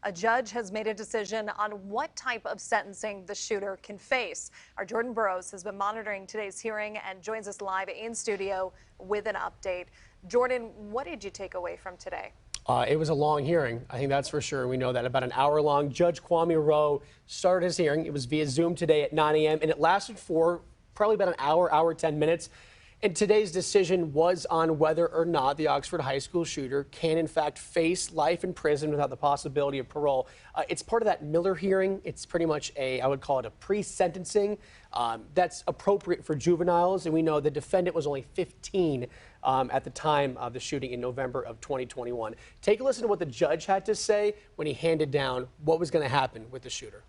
A judge has made a decision on what type of sentencing the shooter can face. Our Jordan Burroughs has been monitoring today's hearing and joins us live in studio with an update. Jordan, what did you take away from today? It was a long hearing. I think that's for sure. We know that about an hour long. Judge Kwame Rowe started his hearing. It was via Zoom today at 9 a.m. and it lasted for probably about an hour, 10 minutes. And today's decision was on whether or not the Oxford High School shooter can, in fact, face life in prison without the possibility of parole. It's part of that Miller hearing. It's pretty much I would call it a pre-sentencing that's appropriate for juveniles. And we know the defendant was only 15 at the time of the shooting in November of 2021. Take a listen to what the judge had to say when he handed down what was going to happen with the shooter.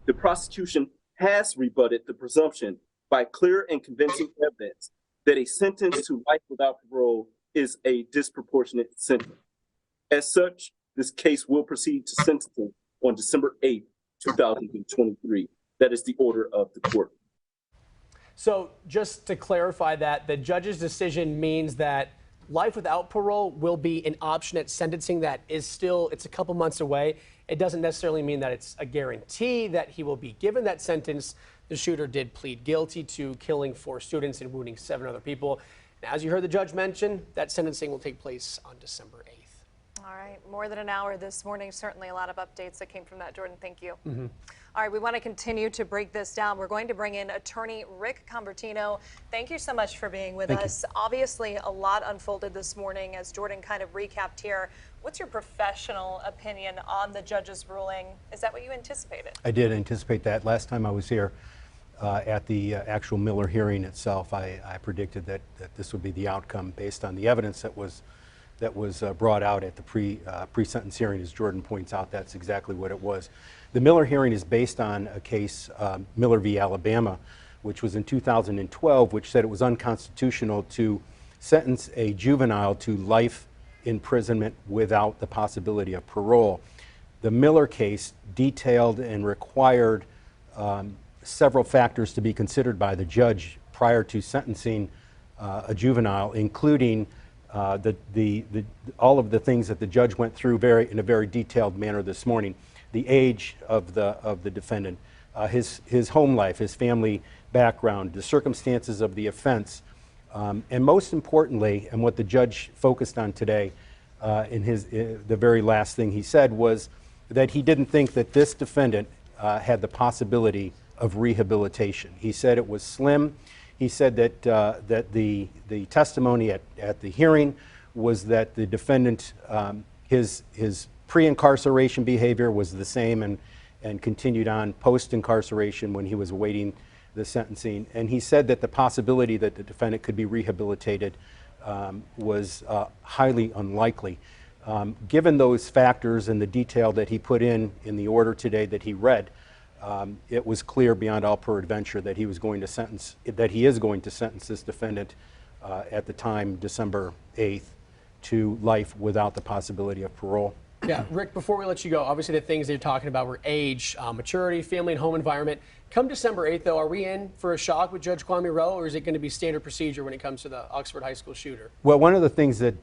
The prosecution has rebutted the presumption by clear and convincing evidence that a sentence to life without parole is a disproportionate sentence. As such, this case will proceed to sentencing on December 8th, 2023. That is the order of the court. So just to clarify that, the judge's decision means that life without parole will be an option at sentencing that is still, it's a couple months away. It doesn't necessarily mean that it's a guarantee that he will be given that sentence. The shooter did plead guilty to killing 4 students and wounding 7 other people. And as you heard the judge mention, that sentencing will take place on December 8th. All right, more than an hour this morning. Certainly a lot of updates that came from that, Jordan. Thank you. All right, we want to continue to break this down. We're going to bring in attorney Richard Convertino. Thank you so much for being with us. Obviously, a lot unfolded this morning as Jordan kind of recapped here. What's your professional opinion on the judge's ruling? Is that what you anticipated? I did anticipate that. Last time I was here at the actual Miller hearing itself, I predicted that this would be the outcome based on the evidence that was brought out at the pre-sentence hearing. As Jordan points out, that's exactly what it was. The Miller hearing is based on a case, Miller v. Alabama, which was in 2012, which said it was unconstitutional to sentence a juvenile to life imprisonment without the possibility of parole. The Miller case detailed and required several factors to be considered by the judge prior to sentencing a juvenile, including all of the things that the judge went through in a very detailed manner this morning. The age of the defendant, his home life, his family background, the circumstances of the offense, and most importantly, and what the judge focused on today in the very last thing he said was that he didn't think that this defendant had the possibility of rehabilitation. He said it was slim. He said that the testimony at the hearing was that the defendant, his pre-incarceration behavior was the same and continued on post-incarceration when he was awaiting the sentencing. And he said that the possibility that the defendant could be rehabilitated was highly unlikely. Given those factors and the detail that he put in the order today that he read, it was clear beyond all peradventure that he is going to sentence this defendant at the time, December 8th, to life without the possibility of parole. Yeah, Rick, before we let you go, obviously the things that you're talking about were age, maturity, family and home environment. Come December 8th, though, are we in for a shock with Judge Kwame Rowe, or is it going to be standard procedure when it comes to the Oxford High School shooter? Well, one of the things that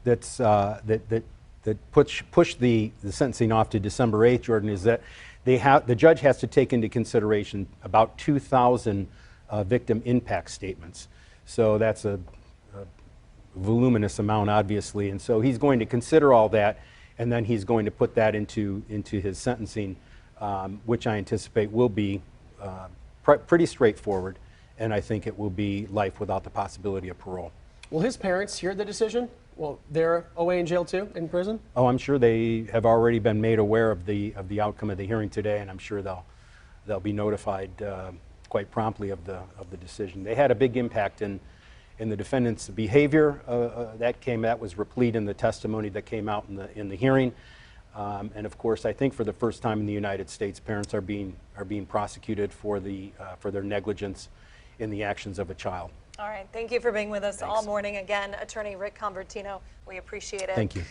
pushed the sentencing off to December 8th, Jordan, is that the judge has to take into consideration about 2,000 victim impact statements. So that's a voluminous amount, obviously, and so he's going to consider all that, and then he's going to put that into his sentencing, which I anticipate will be pretty straightforward, and I think it will be life without the possibility of parole. Will his parents hear the decision? Well, they're away in jail too, in prison? Oh, I'm sure they have already been made aware of the outcome of the hearing today, and I'm sure they'll be notified quite promptly of the decision. They had a big impact in the defendant's behavior. That was replete in the testimony that came out in the hearing. And of course, I think for the first time in the United States, parents are being prosecuted for their negligence in the actions of a child. All right, thank you for being with us Thanks. all morning. Again, attorney Richard Convertino, we appreciate it. Thank you.